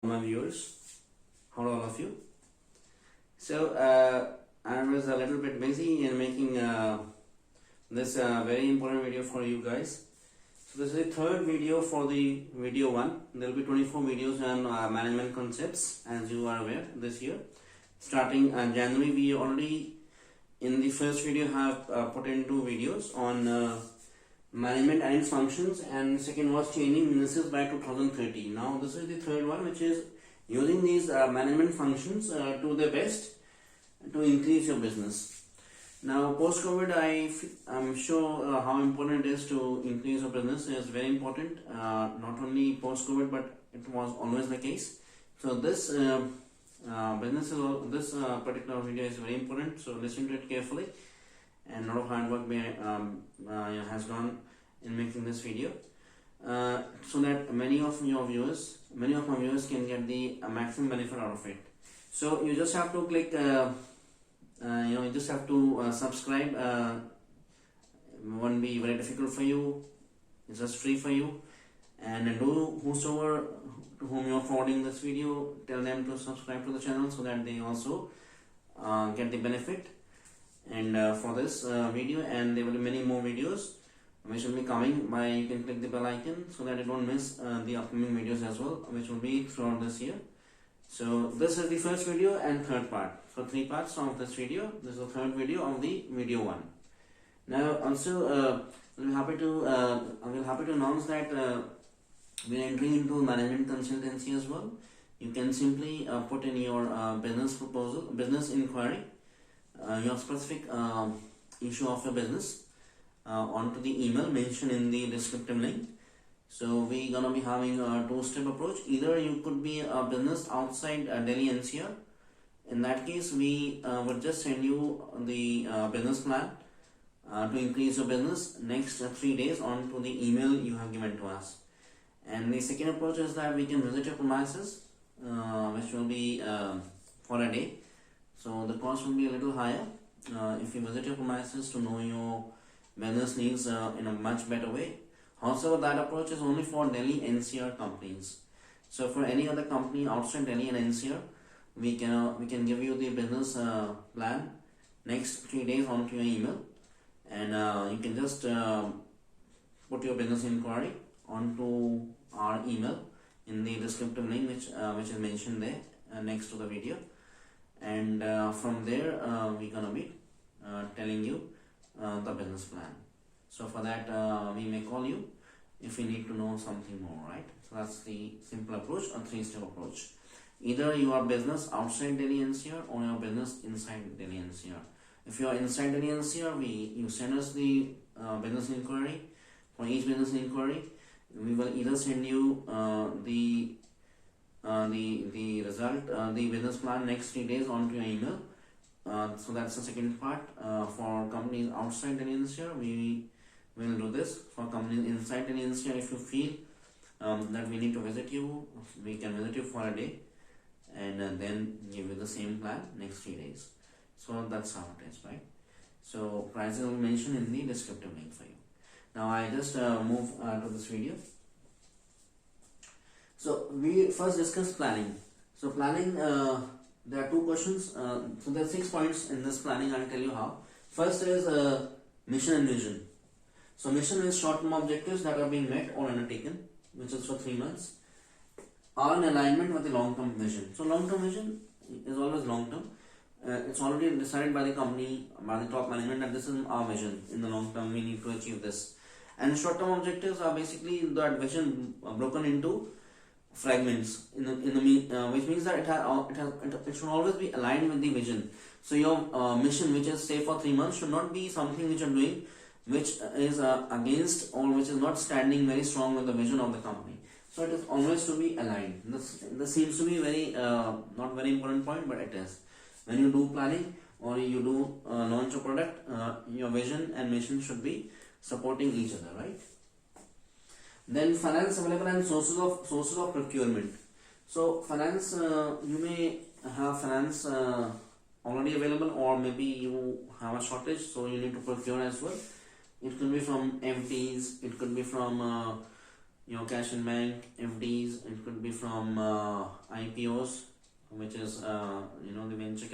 my viewers, how are all of you? So I was a little bit busy in making this very important video for you guys. So this is the third video for the video 1. There will be 24 videos on management concepts, as you are aware, this year. Starting January, we already in the first video have put in 2 videos on management and its functions, and the second was changing businesses by 2030. Now this is the third one, which is using these management functions to the best to increase your business. Now post COVID, I'm sure how important it is to increase your business is very important, not only post COVID but it was always the case. So this this particular video is very important, so listen to it carefully, and a lot of hard work has gone in making this video, so that many of my viewers can get the maximum benefit out of it. So you just have to click you just have to subscribe. Won't be very difficult for you, it's just free for you. And do whosoever to whom you are forwarding this video, tell them to subscribe to the channel so that they also get the benefit. And for this video, and there will be many more videos which will be coming by, you can click the bell icon so that you don't miss the upcoming videos as well, which will be throughout this year. So this is the first video and third part, so 3 parts of this video. This is the third video of the video 1. Now also I'm happy to announce that we are entering into management consultancy as well. You can simply put in your business proposal, business inquiry, your specific issue of your business onto the email mentioned in the descriptive link. So we're gonna be having a 2-step approach. Either you could be a business outside Delhi NCR. In that case, we would just send you the business plan to increase your business next 3 days onto the email you have given to us. And the second approach is that we can visit your premises, which will be for a day. So the cost will be a little higher if you visit your premises to know your business needs in a much better way. However, that approach is only for Delhi NCR companies. So for any other company outside Delhi and NCR, we can give you the business plan next 3 days onto your email, and you can just put your business inquiry onto our email in the descriptive link which is mentioned there next to the video. And from there we're gonna be telling you the business plan. So for that we may call you if we need to know something more, right? So that's the simple approach, a 3-step approach. Either you are business outside Delhi NCR or your business inside Delhi NCR. If you are inside Delhi NCR, you send us the business inquiry. For each business inquiry, we will either send you the result, the business plan next 3 days onto your email. So that's the second part. For companies outside Delhi NCR, we will do this. For companies inside Delhi NCR, if you feel that we need to visit you, we can visit you for a day and then give you the same plan next 3 days. So that's how it is, right? So prices will be mentioned in the descriptive link for you. Now I just move to this video. So we first discuss planning. So planning, there are 2 questions. So there are 6 points in this planning. I'll tell you how. First is mission and vision. So mission is short-term objectives that are being met or undertaken, which is for 3 months, are in alignment with the long-term vision. So long-term vision is always long-term. It's already decided by the company, by the top management, that this is our vision. In the long term, we need to achieve this. And short-term objectives are basically that vision broken into fragments, which means that it should always be aligned with the vision. So your mission, which is say for 3 months, should not be something which you're doing which is against or which is not standing very strong with the vision of the company. So it is always to be aligned. This seems to be very not very important point, but it is. When you do planning or you do launch a product, your vision and mission should be supporting each other, right? Then finance available and sources of procurement. So finance, you may have finance already available, or maybe you have a shortage, so you need to procure as well. It could be from MPs, it could be from your cash in bank, FDs. It could be from IPOs, which is the venture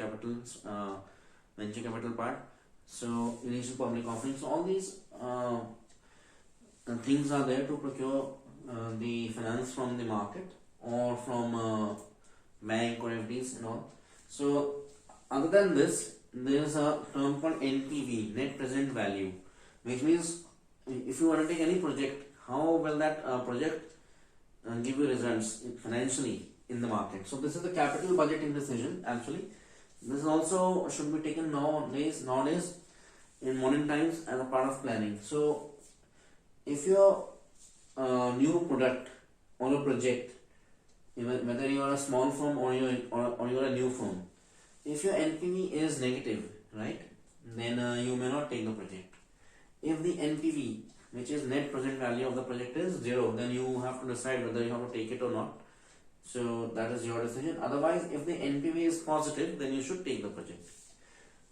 capital part. So initial public offerings. So all these things are there to procure the finance from the market or from bank or FDs and all. So other than this, there is a term called NPV, net present value, which means if you undertake any project, how will that project give you results financially in the market. So this is the capital budgeting decision. Actually, this also should be taken nowadays in modern times as a part of planning. So if your new product or a project, whether you are a small firm or you are a new firm, if your NPV is negative, right, then you may not take the project. If the NPV, which is net present value of the project, is 0, then you have to decide whether you have to take it or not. So that is your decision. Otherwise, if the NPV is positive, then you should take the project.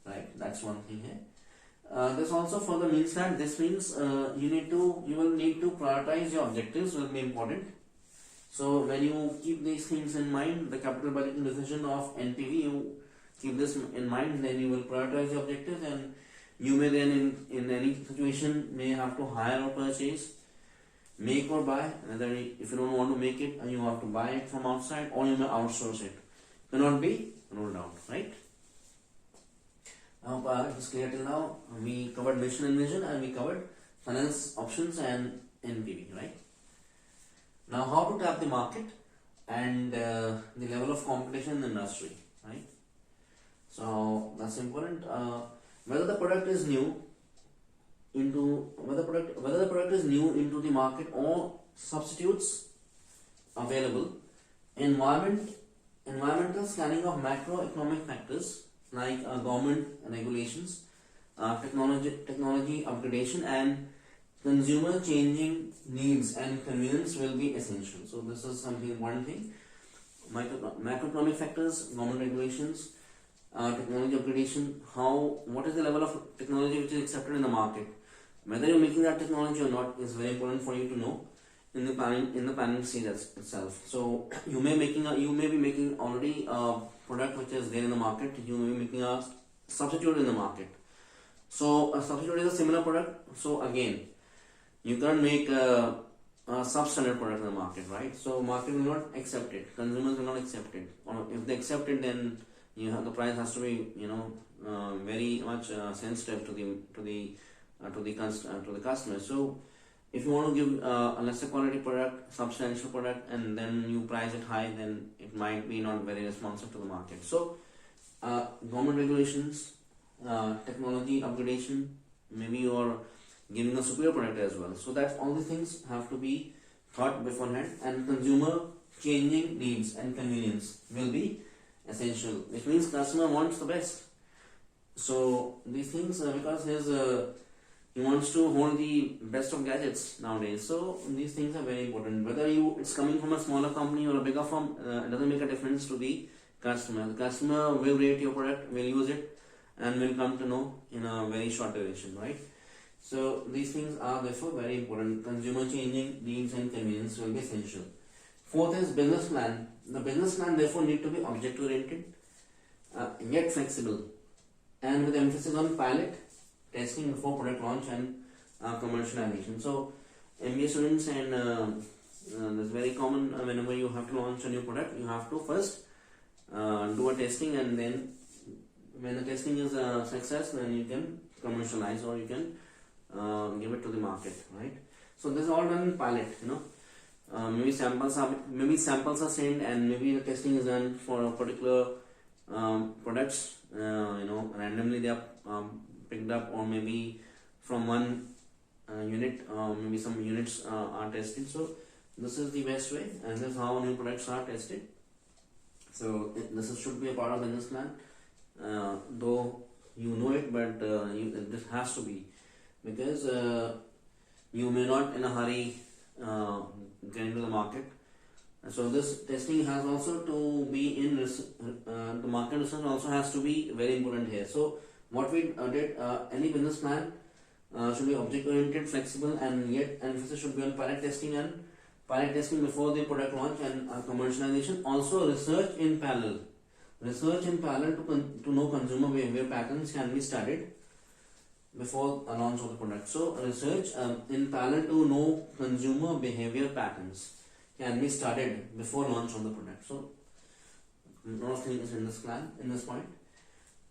Right, that's one thing here. This also further means that you will need to prioritize your objectives will be important. So when you keep these things in mind, the capital budgeting decision of NPV, you keep this in mind, then you will prioritize your objectives, and you may then in any situation may have to hire or purchase, make or buy. Whether if you don't want to make it, you have to buy it from outside, or you may outsource it. Cannot be ruled out, right? I hope it is clear till now. We covered mission and vision, and we covered finance options and NPV, right? Now, how to tap the market and the level of competition in the industry, right? So that's important. Whether the product is new into the market or substitutes available. Environmental scanning of macroeconomic factors like government regulations, technology upgradation, and consumer changing needs and convenience will be essential. So this is something one thing. Macroeconomic factors, government regulations, technology upgradation. What is the level of technology which is accepted in the market? Whether you're making that technology or not is very important for you to know in the planning stage itself. So you may be making already a product which is there in the market. You may be making a substitute in the market. So a substitute is a similar product. So again, you can't make a substandard product in the market, right? So market will not accept it. Consumers will not accept it. Or if they accept it, then the price has to be very much sensitive to the customer. So if you want to give a lesser quality product, substantial product, and then you price it high, then it might be not very responsive to the market. So government regulations, technology upgradation, maybe you are giving a superior product as well. So that all these things have to be thought beforehand, and consumer changing needs and convenience will be essential, which means customer wants the best. So these things, because he wants to hold the best of gadgets nowadays. So these things are very important. Whether it's coming from a smaller company or a bigger firm, it doesn't make a difference to the customer. The customer will rate your product, will use it, and will come to know in a very short duration, right? So these things are therefore very important. Consumer changing needs and convenience will be essential. Fourth is business plan. The business plan therefore need to be object oriented, yet flexible, and with emphasis on pilot testing before product launch and commercialization. So MBA students, and this is very common, whenever you have to launch a new product, you have to first do a testing, and then when the testing is a success, then you can commercialize or you can give it to the market, right? So this is all done in pilot, maybe samples are sent, and maybe the testing is done for a particular products, randomly they are picked up, or maybe from one unit, maybe some units are tested. So this is the best way, and this is how new products are tested. So this should be a part of business plan, though you know it, but this has to be, because you may not in a hurry get into the market. So this testing has also to be in the market research also has to be very important here. So what we did, any business plan should be object oriented, flexible, and yet emphasis should be on pilot testing and pilot testing before the product launch and commercialization. Also research in parallel. Research in parallel to know consumer behavior patterns can be studied before a launch of the product. So research in parallel to know consumer behavior patterns can be studied before launch of the product. So a lot of things in this plan, in this point.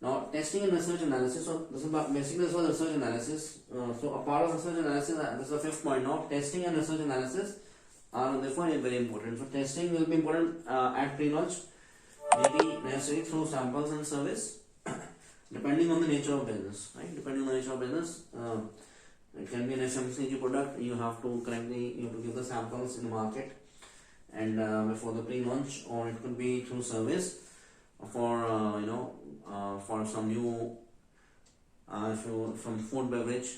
Now testing and research analysis. So this is basically this was research analysis. So a part of research analysis, this is the fifth point now. Testing and research analysis are therefore very important. So testing will be important at pre-launch, maybe necessary through samples and service. Depending on the nature of business, right? Depending on the nature of business, it can be an FMCG product. You have to give the samples in the market and before the pre-launch, or it could be through service for for some new from food beverage.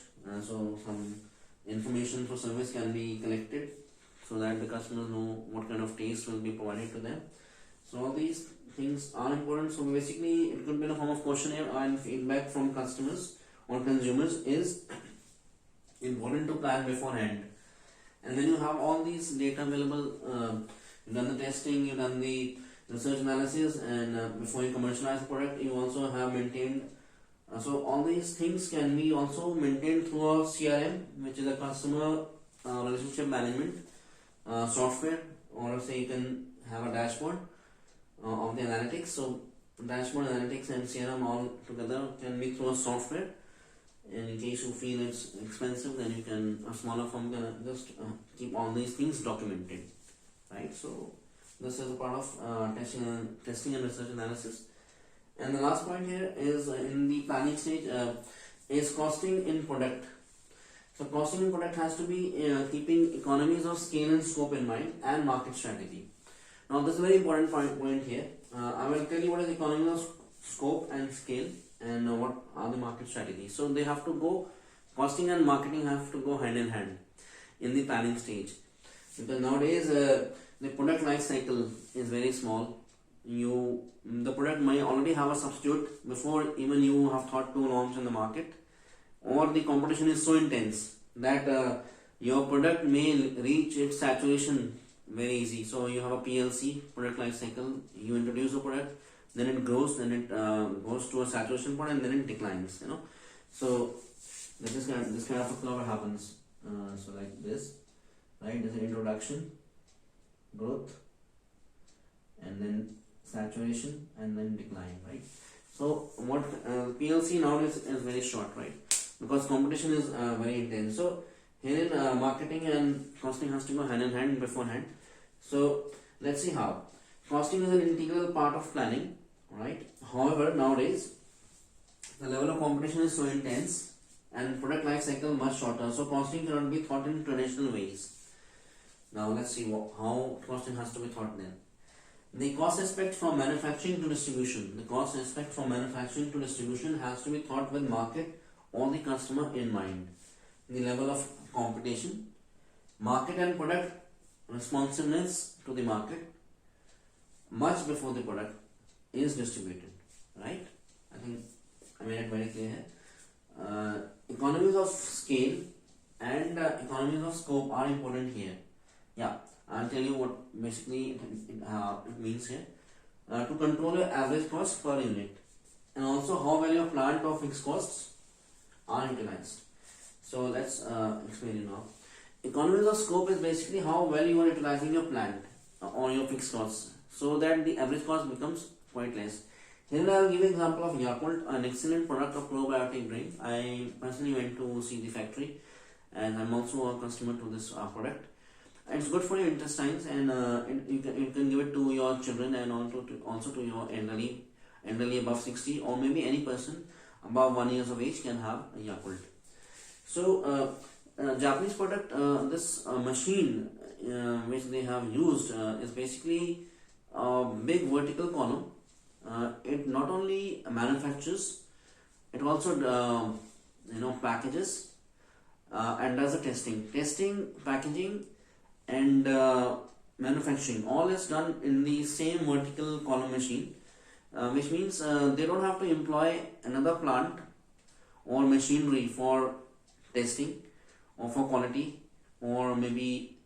So some information for service can be collected so that the customers know what kind of taste will be provided to them. So all these things are important. So basically it could be in a form of questionnaire and feedback from customers or consumers is important to plan beforehand. And then you have all these data available. You've done the testing, you've done the research analysis, and before you commercialize the product, you also have maintained. So all these things can be also maintained through a CRM, which is a customer relationship management software, or say you can have a dashboard of the analytics. So dashboard, analytics and CRM all together can be through a software. And in case you feel it's expensive, then you can, a smaller firm can just keep all these things documented, right? So this is a part of testing and research analysis. And the last point here is in the planning stage is costing in product. So costing in product has to be keeping economies of scale and scope in mind, and market strategy. Now this is a very important point here. I will tell you what is economies of scope and scale, and what are the market strategies. So they have to go, costing and marketing have to go hand in hand in the planning stage, because nowadays the product life cycle is very small. The product may already have a substitute before even you have thought to launch in the market, or the competition is so intense that your product may reach its saturation very easy. So you have a PLC, product life cycle. You introduce a product, then it grows, then it goes to a saturation point, and then it declines. So this kind of a curve happens. So like this, right? There's an introduction, growth, and then saturation, and then decline, right? So what PLC now is very short, right? Because competition is very intense. So here in marketing and costing has to go hand in hand beforehand. So let's see how. Costing is an integral part of planning, right? However, nowadays the level of competition is so intense and product life cycle much shorter. So costing cannot be thought in traditional ways. Now let's see how costing has to be thought then. The cost aspect from manufacturing to distribution. The cost aspect from manufacturing to distribution has to be thought with market or the customer in mind. The level of competition, market and product responsiveness to the market much before the product is distributed, right? I think I made it very clear here. Economies of scale and economies of scope are important here. Yeah, I'll tell you what basically it means here. To control your average cost per unit, and also how well your plant or fixed costs are utilized. So let's explain it now. Economies of scope is basically how well you are utilizing your plant or your fixed costs, so that the average cost becomes quite less. Here I will give an example of Yakult, an excellent product of probiotic drink. I personally went to see the factory, and I'm also a customer to this product. It's good for your intestines, and you can give it to your children, and also to your elderly above 60, or maybe any person above 1 year of age can have a Yakult. So Japanese product, this machine which they have used is basically a big vertical column. It not only manufactures, it also packages and does the testing, packaging, and manufacturing. All is done in the same vertical column machine, which means they don't have to employ another plant or machinery for testing or for quality, or maybe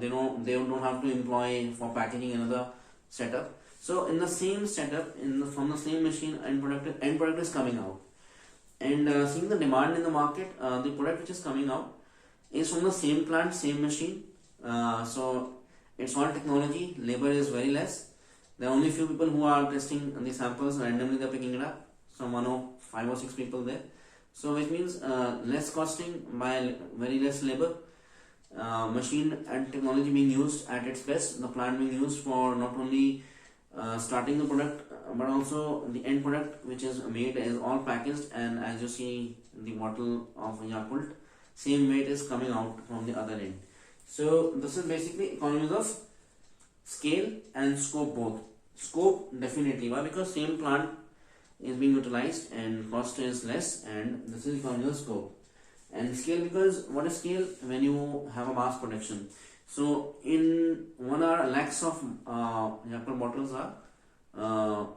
they don't have to employ for packaging another setup. So in the same setup, from the same machine, end product is coming out. And seeing the demand in the market, the product which is coming out is from the same plant, same machine. So it's all technology, labor is very less. There are only few people who are testing the samples, randomly they're picking it up. So 5 or 6 people there. So which means less costing by very less labor. Machine and technology being used at its best. The plant being used for not only starting the product but also the end product which is made is all packaged, and as you see the bottle of Yakult, same weight is coming out from the other end. So this is basically economies of scale and scope both. Scope definitely, why? Because same plant is being utilized and cost is less, and this is economies of scope. And scale, because what is scale? When you have a mass production. So in 1 hour, lakhs of Yakult bottles are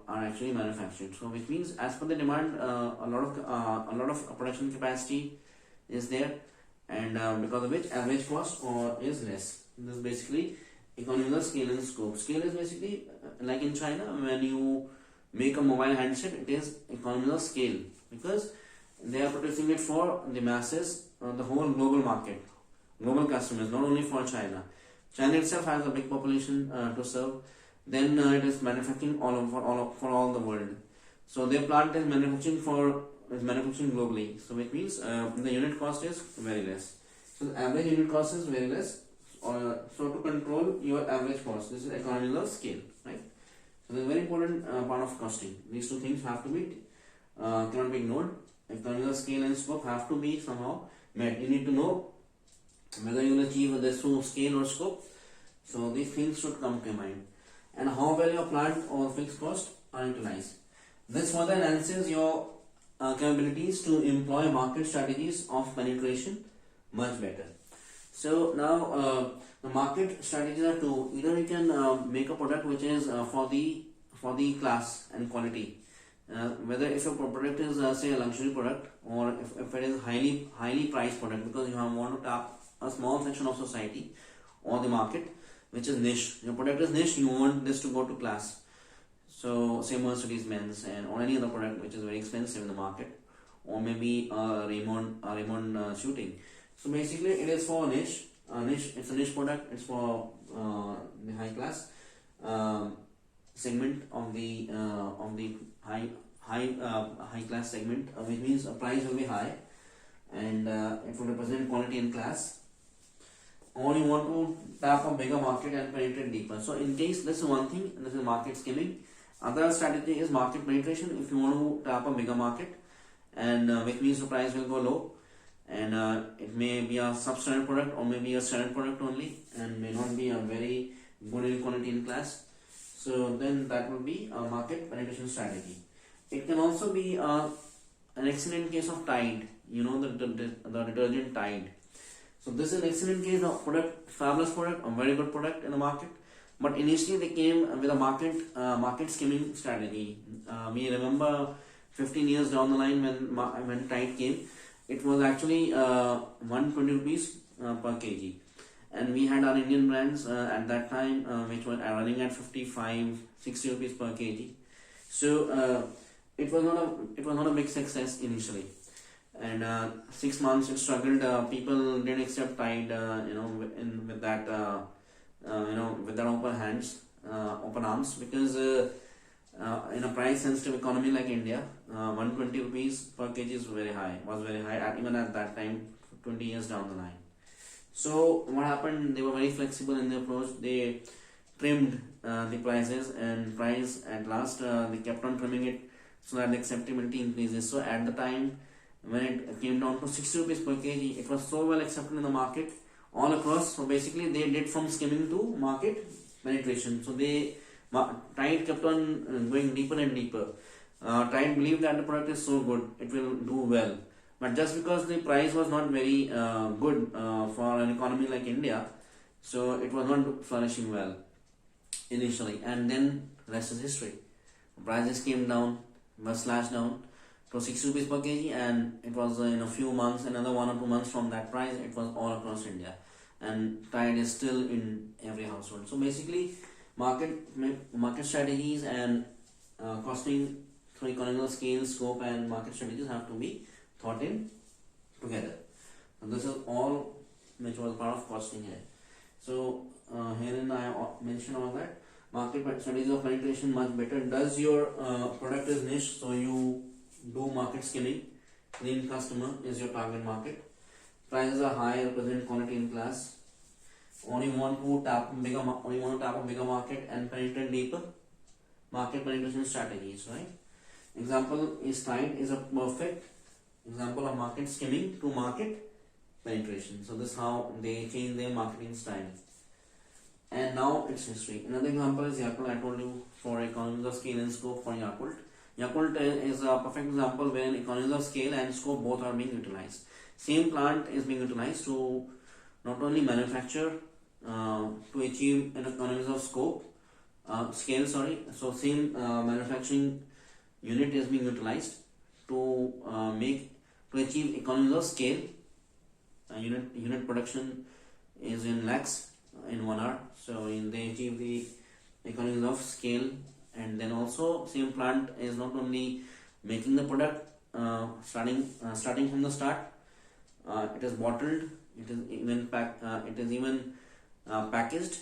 actually manufactured. So which means as per the demand, a lot of production capacity is there, and because of which average cost is less. This is basically economies of scale and scope. Scale is basically like in China, when you make a mobile handset, it is economies of scale because they are producing it for the masses, the whole global market, global customers, not only for China. China itself has a big population to serve. Then it is manufacturing for all the world. So their plant is manufacturing globally. So which means the unit cost is very less. So the average unit cost is very less. So to control your average cost, this is economies of scale, right? So this is a very important part of costing. These two things have to be cannot be ignored. Economies of scale and scope have to be somehow met. You need to know whether you will achieve this through scale or scope. So these things should come to mind. And how well your plant or fixed cost are utilized. This further enhances your capabilities to employ market strategies of penetration much better. So now the market strategies are two. Either you can make a product which is for the class and quality. Whether if your product is say a luxury product, or if it is highly priced product, because you want to tap a small section of society or the market which is niche. Your product is niche, you want this to go to class. So say Mercedes Benz or any other product which is very expensive in the market, or maybe a Raymond shooting. So basically it is for niche. It's a niche product. It's for the high class segment of the high class segment, which means the price will be high, and it will represent quality and class. Or you want to tap a bigger market and penetrate deeper. So in case this is one thing, this is market skimming. Other strategy is market penetration. If you want to tap a bigger market, and which means the price will go low, and it may be a substandard product or maybe a standard product only, and may not be a very good in quality in class. So then that will be a market penetration strategy. It can also be an excellent case of Tide. You know the detergent Tide. So this is an excellent case of product, fabulous product, a very good product in the market. But initially they came with a market skimming strategy. We remember 15 years down the line when Tide came, it was actually 120 rupees per kg. And we had our Indian brands at that time which were running at 55, 60 rupees per kg. So it was not a big success initially. And 6 months it struggled. People didn't accept Tide, with that open arms, because in a price sensitive economy like India, 120 rupees per kg was very high, even at that time, 20 years down the line. So what happened? They were very flexible in their approach. They trimmed the prices, and price at last they kept on trimming it so that the acceptability increases. So at the time when it came down to 60 rupees per kg, it was so well accepted in the market all across. So basically they did from skimming to market penetration. So Tide kept on going deeper and deeper. Tide believed that the product is so good, it will do well. But just because the price was not very good for an economy like India, so it was not flourishing well initially. And then rest is history. Prices came down, was slashed down to 6 rupees per kg, and it was in a few months, another 1 or 2 months from that price, it was all across India. and tide is still in every household. So basically, market strategies and costing through economies of scale, scope, and market strategies have to be thought in together. And this is all which was part of costing here. So herein I mentioned all that. Market studies of penetration much better. Does your product is niche, so you do market skimming. Clean customer is your target market. Prices are high, represent quality in class. Only want to tap a bigger market and penetrate deeper. Market penetration strategies, right? Example is Tide is a perfect example of market skimming to market penetration. So this is how they change their marketing style. And now it's history. Another example is Yakult. I told you for economies of scale and scope for Yakult. Yakult is a perfect example where economies of scale and scope both are being utilized. Same plant is being utilized to not only manufacture to achieve an economies of scale. So same manufacturing unit is being utilized to achieve economies of scale. Unit production is in lakhs in 1 hour. So they achieve the economies of scale, and then also same plant is not only making the product starting from the start. It is bottled. It is even packaged,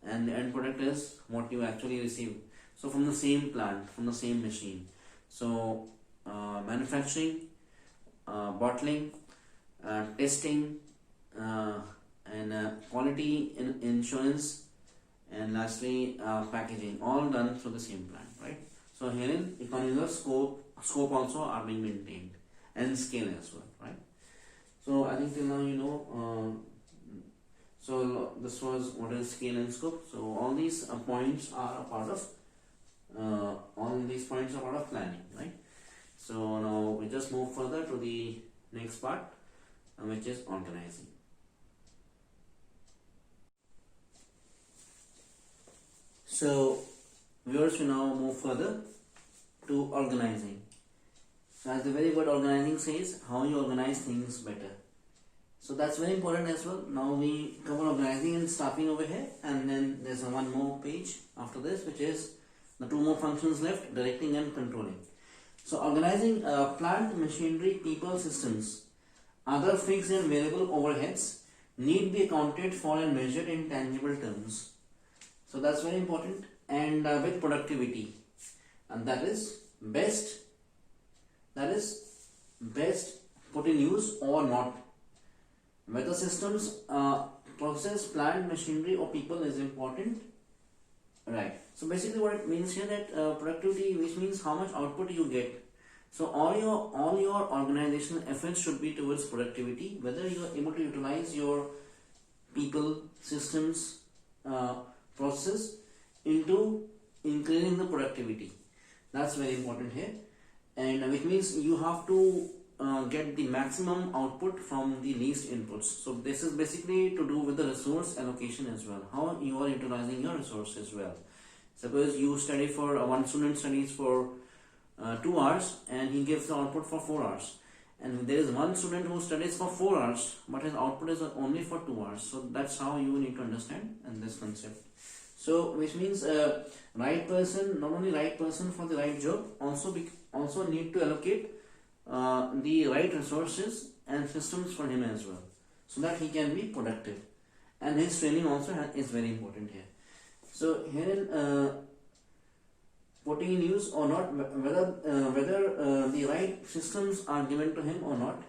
and the end product is what you actually receive. So from the same plant, from the same machine. So manufacturing, bottling, testing, and quality insurance, and lastly packaging, all done through the same plant, right? So herein economies of scope also are being maintained, and scale as well, right? So I think till now you know. So this was what is scale and scope. So all these points are a part of planning, right? So now we just move further to the next part, which is organizing. So viewers, we now move further to organizing. So as the very word organizing says, how you organize things better. So that's very important as well. Now we cover organizing and staffing over here, and then there's one more page after this, which is the 2 more functions left: directing and controlling. So organizing plant, machinery, people, systems, other fixed and variable overheads need be accounted for and measured in tangible terms. So that's very important, and with productivity, and that is best put in use or not. Whether systems, process, plant, machinery, or people is important, right? So basically what it means here that productivity, which means how much output you get. So all your organizational efforts should be towards productivity, whether you are able to utilize your people, systems, process into increasing the productivity. That's very important here, and which means you have to get the maximum output from the least inputs. So this is basically to do with the resource allocation as well, how you are utilizing your resource as well. Suppose you study for one student studies for 2 hours and he gives the output for 4 hours, and there is one student who studies for 4 hours but his output is only for 2 hours. So that's how you need to understand and this concept. So which means right person, not only right person for the right job, also need to allocate the right resources and systems for him as well, so that he can be productive, and his training also is very important here. So here putting in use or not, whether the right systems are given to him or not,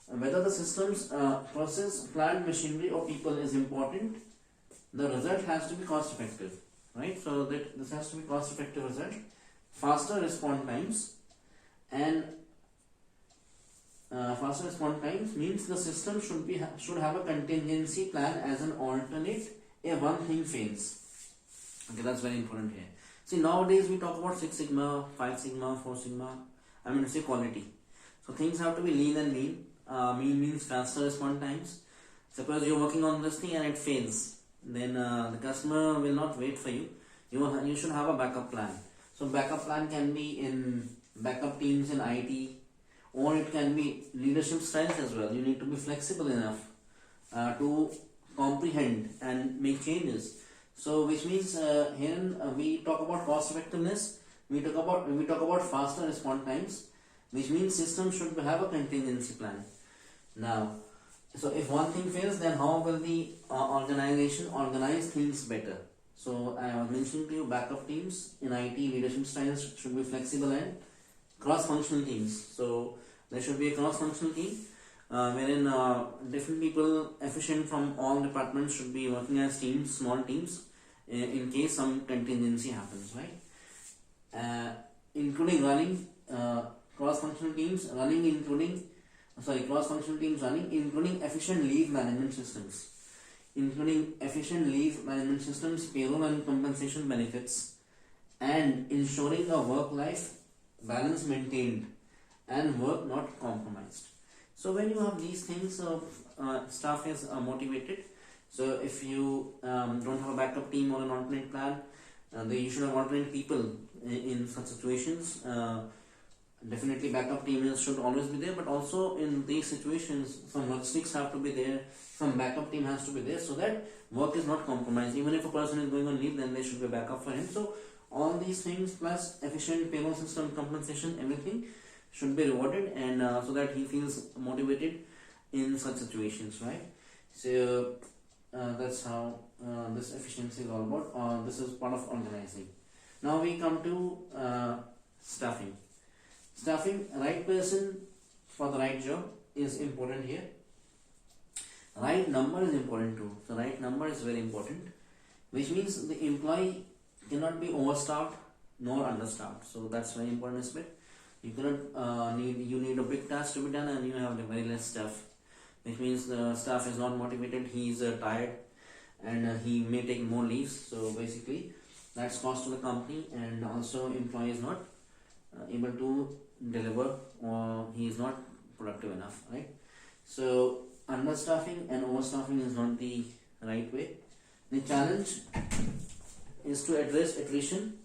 whether the systems, process, plant, machinery, or people is important, the result has to be cost effective, right? So that this has to be cost effective result, faster response times, and faster response times means the system should have a contingency plan as an alternate if one thing fails. Okay, that's very important here. See, nowadays we talk about 6 Sigma, 5 Sigma, 4 Sigma. I mean to say quality. So things have to be lean and mean. Mean means faster response times. Suppose you're working on this thing and it fails, then the customer will not wait for you. You should have a backup plan. So backup plan can be in backup teams in IT, or it can be leadership styles as well. You need to be flexible enough to comprehend and make changes. So which means here we talk about cost effectiveness, we talk about faster response times, which means system should have a contingency plan. Now, so if one thing fails, then how will the organization organize things better? So I was mentioning to you, backup teams in IT leadership styles should be flexible and cross-functional teams. So there should be a cross-functional team wherein different people efficient from all departments should be working as teams, small teams, in case some contingency happens, right? Including running cross-functional teams running, including efficient leave management systems, payroll and compensation benefits, and ensuring a work-life balance maintained and work not compromised. So when you have these things, staff is motivated. So if you don't have a backup team or an alternate plan, you should have alternate people in such situations. Definitely backup team should always be there, but also in these situations some logistics have to be there, some backup team has to be there, so that work is not compromised. Even if a person is going on leave, then there should be a backup for him. So all these things plus efficient payroll system, compensation, everything should be rewarded, and so that he feels motivated in such situations, right? So that's how this efficiency is all about. This is part of organizing. Now we come to staffing. Right person for the right job is important here. Right number is important too. So right number is very important, which means the employee cannot be overstaffed nor understaffed. So that's very important aspect. You cannot you need a big task to be done and you have very less staff, which means the staff is not motivated, he is tired, and he may take more leaves. So basically that's cost to the company, and also employee is not able to deliver, or he is not productive enough, right? So understaffing and overstaffing is not the right way. The challenge is to address attrition.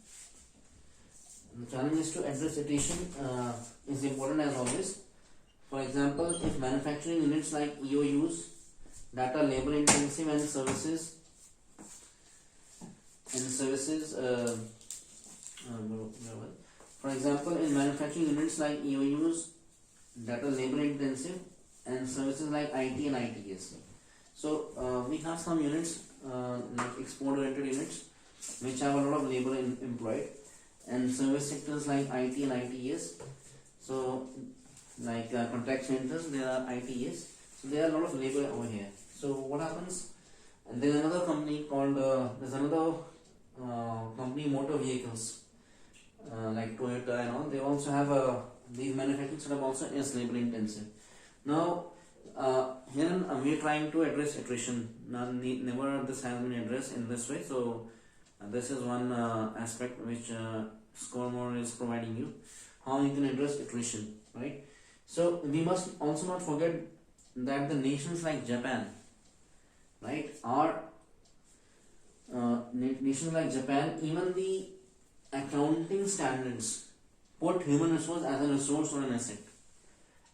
Is important as always. For example, if manufacturing units like EOUs that are labor intensive and services for example, in manufacturing units like EOUs that are labor intensive and services like IT and ITS. So we have some units like export oriented units which have a lot of labor employed, and service sectors like IT and ITS. So like contact centers, there are ITS. So there are a lot of labor over here. So what happens? And there's another company called company motor vehicles like Toyota and all. They also have these manufacturing setup also is labor intensive. Now here we are trying to address attrition. Never this has been addressed in this way. So this is one aspect which Scoremore is providing you, how you can address attrition, right? So we must also not forget that the nations like Japan, right, are nations like Japan, even the accounting standards put human resource as a resource or an asset,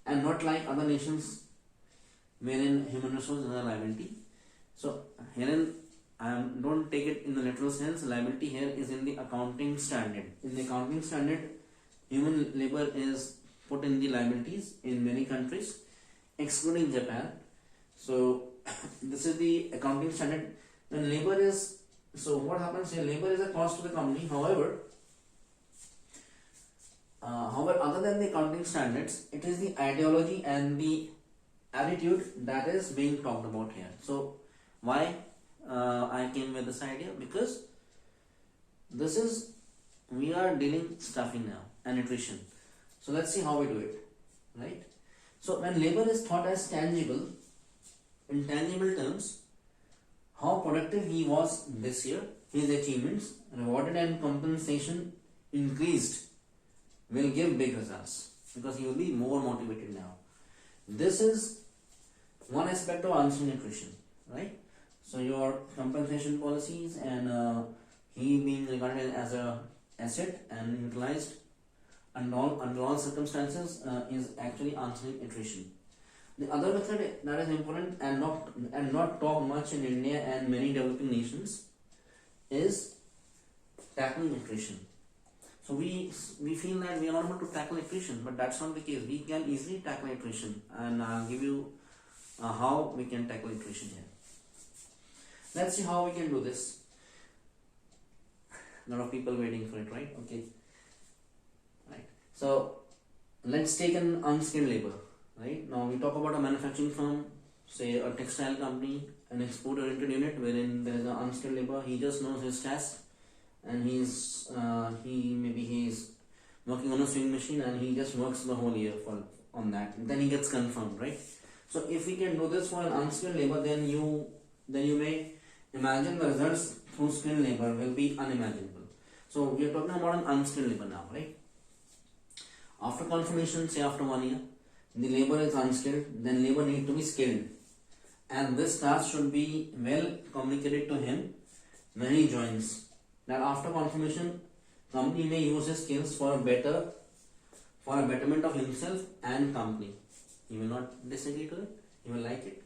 and not like other nations wherein human resource is a liability. So herein don't take it in the literal sense. Liability here is in the accounting standard. In the accounting standard, human labor is put in the liabilities in many countries, excluding Japan. So this is the accounting standard. When labor is, so what happens here? Labor is a cost to the company. However, other than the accounting standards, it is the ideology and the attitude that is being talked about here. So why I came with this idea? Because we are dealing staffing now and attrition. So let's see how we do it, right? So when labor is thought as tangible, in tangible terms, how productive he was this year, his achievements, rewarded and compensation increased, will give big results because he will be more motivated now. This is one aspect of answering attrition, right? So your compensation policies and he being regarded as a asset and utilized under all circumstances is actually answering attrition. The other method that is important and not talk much in India and many developing nations is tackling attrition. So we feel that we are not able to tackle attrition, but that's not the case. We can easily tackle attrition, and I'll give you how we can tackle attrition here. Let's see how we can do this. A lot of people waiting for it, right? Okay. Right. So let's take an unskilled labor. Right. Now we talk about a manufacturing firm, say a textile company, an export-oriented unit wherein there is an unskilled labor. He just knows his task, and he's working on a sewing machine, and he just works the whole year on that. Then he gets confirmed, right? So if we can do this for an unskilled labor, then you may imagine the results through skilled labor will be unimaginable. So we are talking about an unskilled labor now, right? After confirmation, say after 1 year, the labor is unskilled, then labor need to be skilled, and this task should be well communicated to him when he joins. That after confirmation, company may use his skills for a betterment of himself and company. He will not disagree to it. He will like it.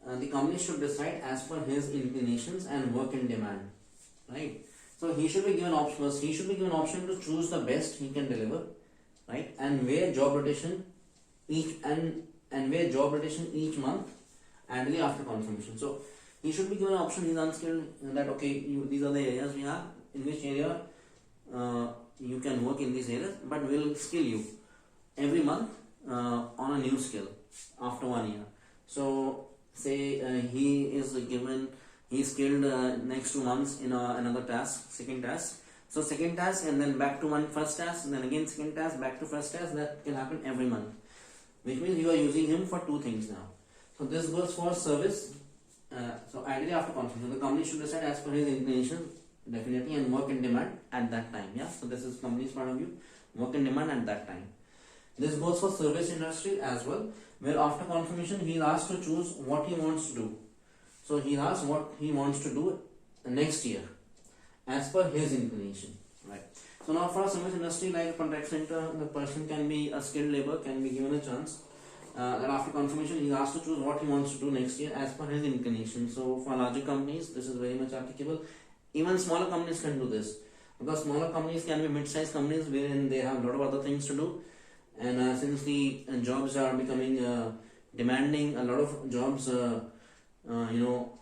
The company should decide as per his inclinations and work in demand, right? So he should be given options. He should be given option to choose the best he can deliver, right? And where job rotation each month, annually after confirmation. So he should be given an option. He's unskilled. That okay, these are the areas we have. In which area you can work in these areas, but we'll skill you every month on a new skill after 1 year. So say he's skilled next 2 months in another task, second task. So second task and then back to first task, and then again second task, back to first task. That can happen every month, which means you are using him for 2 things now. So this goes for service. So ideally after confirmation, the company should decide as per his inclination, definitely, and work in demand at that time. Yeah. So this is company's point of view, work in demand at that time. This goes for service industry as well, where after confirmation he is asked to choose what he wants to do. So he asks what he wants to do next year as per his inclination, right? So now for a service industry like a contact center, the person can be a skilled labor, can be given a chance. That after confirmation he is asked to choose what he wants to do next year as per his inclination. So for larger companies, this is very much applicable. Even smaller companies can do this, because smaller companies can be mid-sized companies wherein they have a lot of other things to do, and since the jobs are becoming demanding, a lot of jobs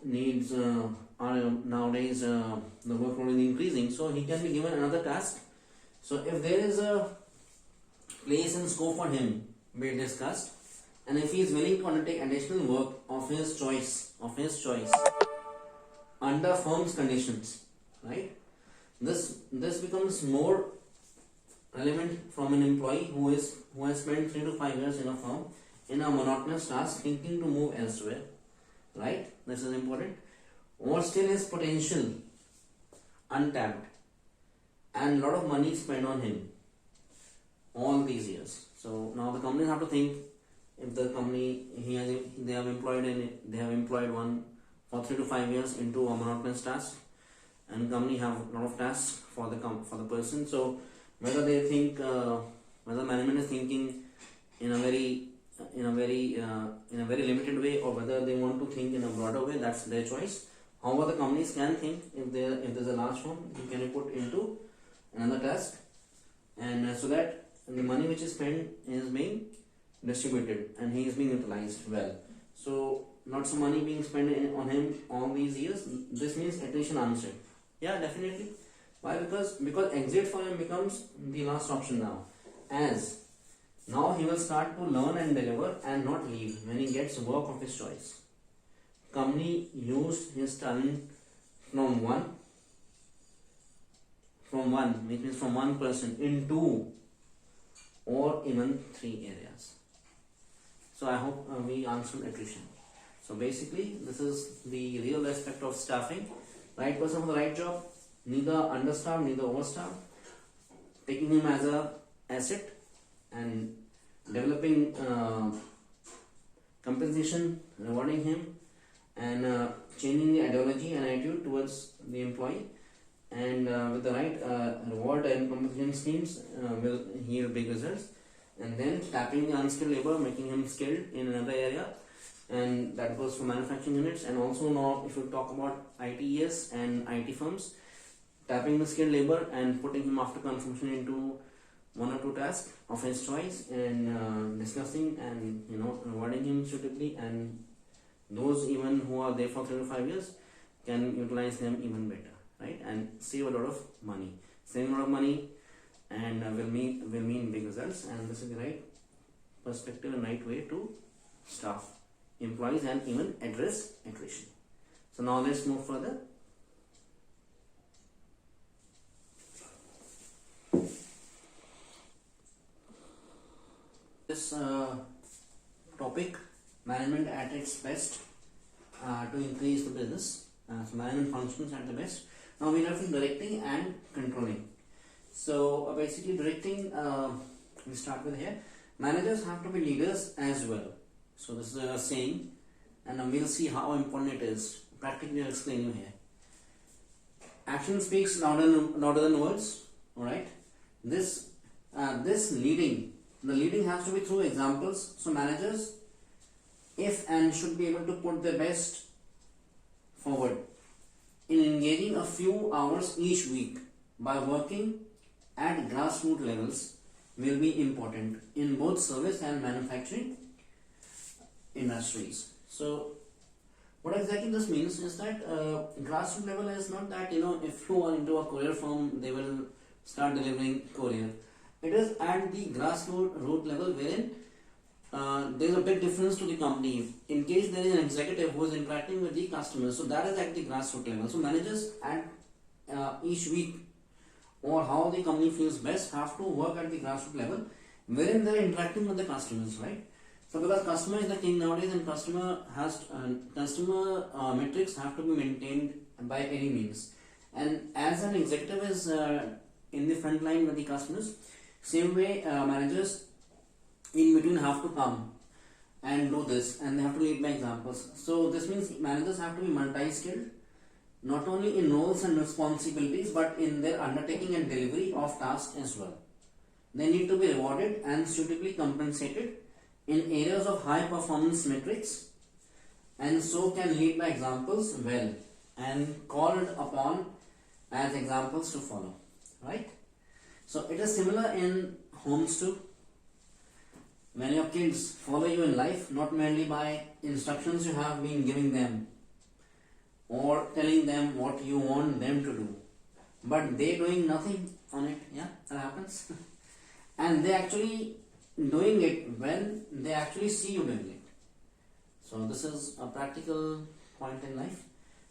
needs are nowadays the workload is increasing, so he can be given another task. So if there is a place and scope for him, be discussed, and if he is willing to undertake additional work of his choice under firm's conditions, right? This becomes more relevant from an employee who has spent 3 to 5 years in a firm in a monotonous task, thinking to move elsewhere, right? This is important. Or still his potential untapped, and a lot of money spent on him all these years. So now the companies have to think, if the company they have employed one for 3 to 5 years into a monotonous task, and company have a lot of tasks for the person. So whether they think whether management is thinking in a very limited way, or whether they want to think in a broader way, that's their choice. However, the companies can think, if there's a large firm, you can put into another task, and so that the money which is spent is being distributed and he is being utilized well. So not some money being spent on him all these years. This means attrition answered. Yeah, definitely. Why? Because exit for him becomes the last option now, as now he will start to learn and deliver and not leave when he gets work of his choice. Company used his talent from one, which means from one person, in 2 or even 3 areas. So I hope we answered attrition. So basically, this is the real aspect of staffing. Right person for the right job, neither understaffed, neither overstaffed, taking him as a asset, and developing compensation, rewarding him, and changing the ideology and attitude towards the employee, and with the right reward and compensation schemes will yield big results. and then tapping the unskilled labor, making him skilled in another area, and that goes for manufacturing units. And also now if you talk about ITES and IT firms, tapping the skilled labor and putting him after confirmation into one or two tasks of his choice, and discussing and rewarding him suitably, and those even who are there for 3 to 5 years can utilize them even better, right? And save a lot of money. Saving a lot of money and will mean big results, and this is the right perspective and right way to staff employees and even address attrition. So now let's move further. This topic, management at its best to increase the business. So management functions at the best. Now we have directing and controlling. So basically directing, we start with here. Managers have to be leaders as well. So this is a saying, and we'll see how important it is. Practically I'll explain you here. Action speaks louder than words. All right. This leading, the leading has to be through examples. So managers, if and should be able to put their best forward in engaging a few hours each week by working at grassroots levels will be important in both service and manufacturing industries. So what exactly this means is that grassroots level is not that if you are into a courier firm they will start delivering courier. It is at the grassroots level wherein there is a big difference to the company. In case there is an executive who is interacting with the customers, so that is at the grassroots level. So managers at each week or how the company feels best have to work at the grassroots level wherein they are interacting with the customers, right? So because customer is the king nowadays, and customer metrics have to be maintained by any means. And as an executive is in the front line with the customers, same way managers in between have to come and do this, and they have to lead by examples. So this means managers have to be multi-skilled, not only in roles and responsibilities but in their undertaking and delivery of tasks as well. They need to be rewarded and suitably compensated in areas of high performance metrics, and so can lead by examples well and called upon as examples to follow, right? So it is similar in homes too. When your kids follow you in life, not merely by instructions you have been giving them or telling them what you want them to do, but they doing nothing on it. Yeah, that happens. And they actually doing it when they actually see you doing it. So this is a practical point in life.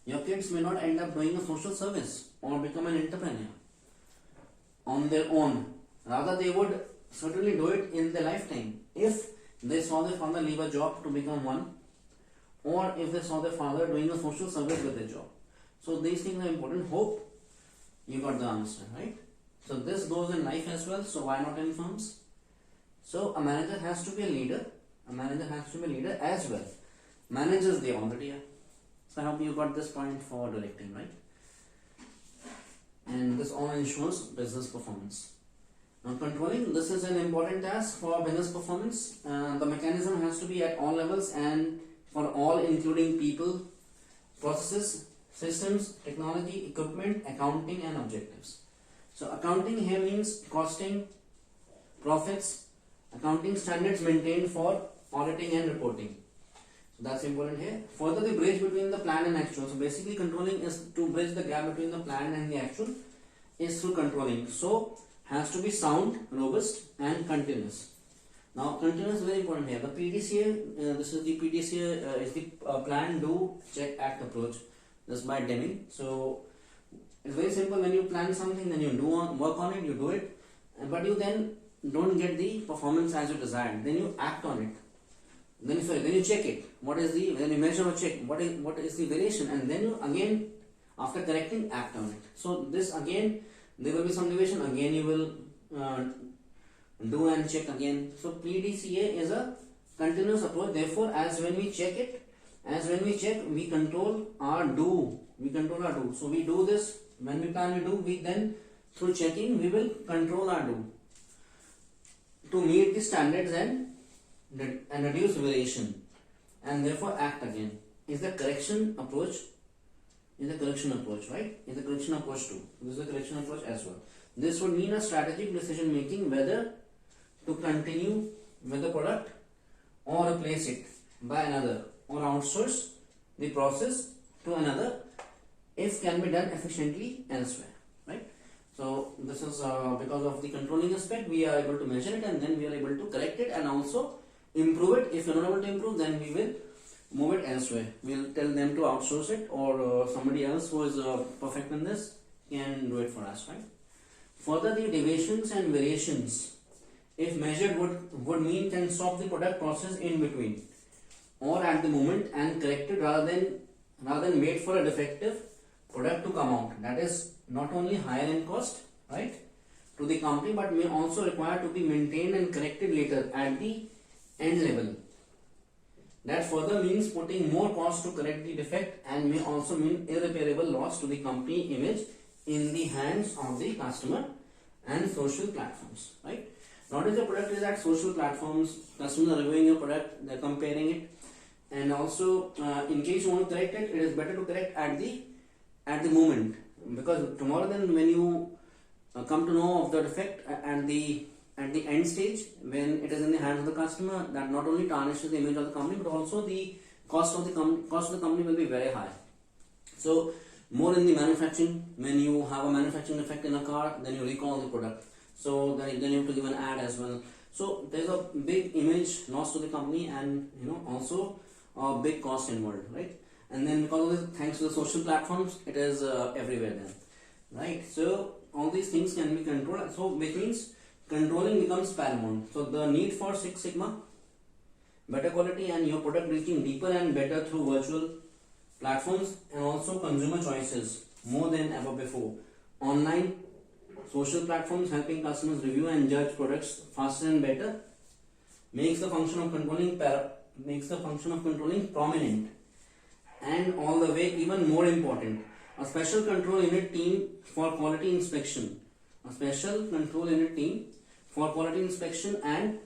Your kids may not end up doing a social service or become an entrepreneur on their own. Rather, they would certainly do it in their lifetime if they saw their father leave a job to become one, or if they saw their father doing a social service with their job. So these things are important. Hope you got the answer, right? So this goes in life as well. So why not in firms? So a manager has to be a leader. A manager has to be a leader as well. Managers, they already are. So I hope you got this point for directing, right? And this all ensures business performance. Now controlling, this is an important task for business performance. The mechanism has to be at all levels and for all, including people, processes, systems, technology, equipment, accounting and objectives. So accounting here means costing, profits, accounting standards maintained for auditing and reporting. So that's important here. Further, the bridge between the plan and actual. So basically controlling is to bridge the gap between the plan and the actual is through controlling. So has to be sound, robust and continuous. Now continuous is very important here. The PDCA, this is the PDCA is the plan, do, check, act approach. This by Deming. So it's very simple. When you plan something, then you work on it, you do it, but you then don't get the performance as you desired. Then you act on it. Then you check it. Then you measure or check what is the variation, and then you again after correcting act on it. So this again there will be some deviation. Again you will do and check again. So PDCA is a continuous approach. Therefore, as when we check, we control our do. So we do this. When we plan, we do. We then through checking we will control our do. to meet the standards and reduce variation, and therefore act again. Is the correction approach? Right? Is the correction approach too? This is the correction approach as well. This would mean a strategic decision making whether to continue with the product or replace it by another, or outsource the process to another if can be done efficiently elsewhere, right? So this is because of the controlling aspect, we are able to measure it, and then we are able to correct it and also improve it. If you are not able to improve, then we will move it elsewhere. We'll tell them to outsource it, or somebody else who is perfect in this can do it for us, right? Further, the deviations and variations, if measured, would mean can stop the product process in between or at the moment and corrected rather than wait for a defective product to come out. That is not only higher in cost, right, to the company, but may also require to be maintained and corrected later at the end level. That further means putting more cost to correct the defect and may also mean irreparable loss to the company image in the hands of the customer and social platforms, right? Nowadays the product is at social platforms, customers are reviewing your product, they're comparing it, and also in case you want to correct it, it is better to correct at the moment, because tomorrow then when you come to know of the defect at the end stage, when it is in the hands of the customer, that not only tarnishes the image of the company, but also the cost of the company will be very high. So more in the manufacturing, when you have a manufacturing defect in a car, then you recall the product, so then you have to give an ad as well. So there's a big image loss to the company, and also a big cost involved, right? And then because of this, thanks to the social platforms, it is everywhere then, right? So all these things can be controlled, so which means controlling becomes paramount. So the need for Six Sigma, better quality, and your product reaching deeper and better through virtual platforms, and also consumer choices more than ever before. Online, social platforms helping customers review and judge products faster and better makes the function of controlling prominent, and all the way even more important. A special control unit team for quality inspection. And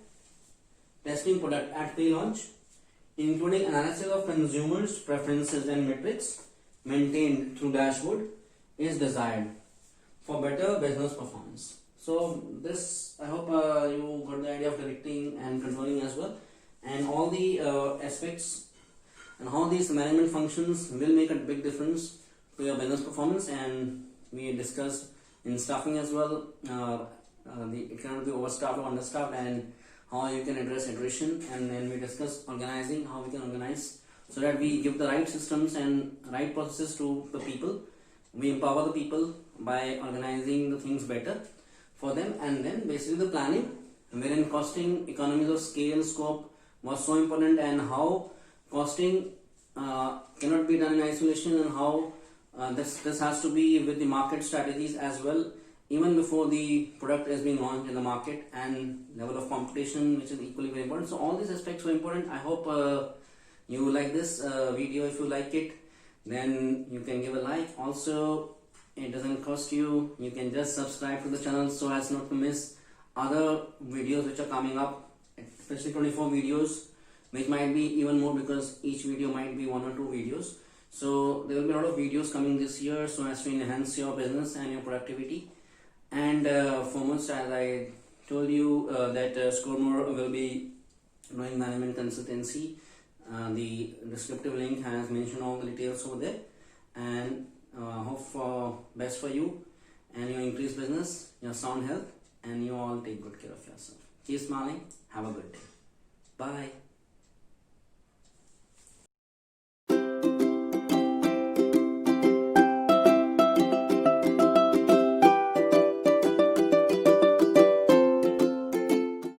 testing product at pre-launch, including analysis of consumers' preferences and metrics maintained through dashboard, is desired for better business performance. So this, I hope you got the idea of directing and controlling as well, and all the aspects and how these management functions will make a big difference to your business performance. And we discussed in staffing as well, it cannot be overstaffed or understaffed, and how you can address attrition. And then we discussed organizing, how we can organize so that we give the right systems and right processes to the people. We empower the people by organizing the things better for them. And then basically the planning, wherein costing, economies of scale, scope was so important, and how costing cannot be done in isolation, and how this has to be with the market strategies as well, even before the product is being launched in the market, and level of competition, which is equally very important. So all these aspects are important. I hope you like this video. If you like it, then you can give a like. Also, it doesn't cost you. You can just subscribe to the channel so as not to miss other videos which are coming up, especially 24 videos, which might be even more, because each video might be 1 or 2 videos. So there will be a lot of videos coming this year so as to enhance your business and your productivity. And foremost, as I told you, that Scoremore will be doing management consultancy. The descriptive link has mentioned all the details over there, and hope for best for you and your increased business, your sound health, and you all take good care of yourself. Keep smiling. Have a good day. Bye.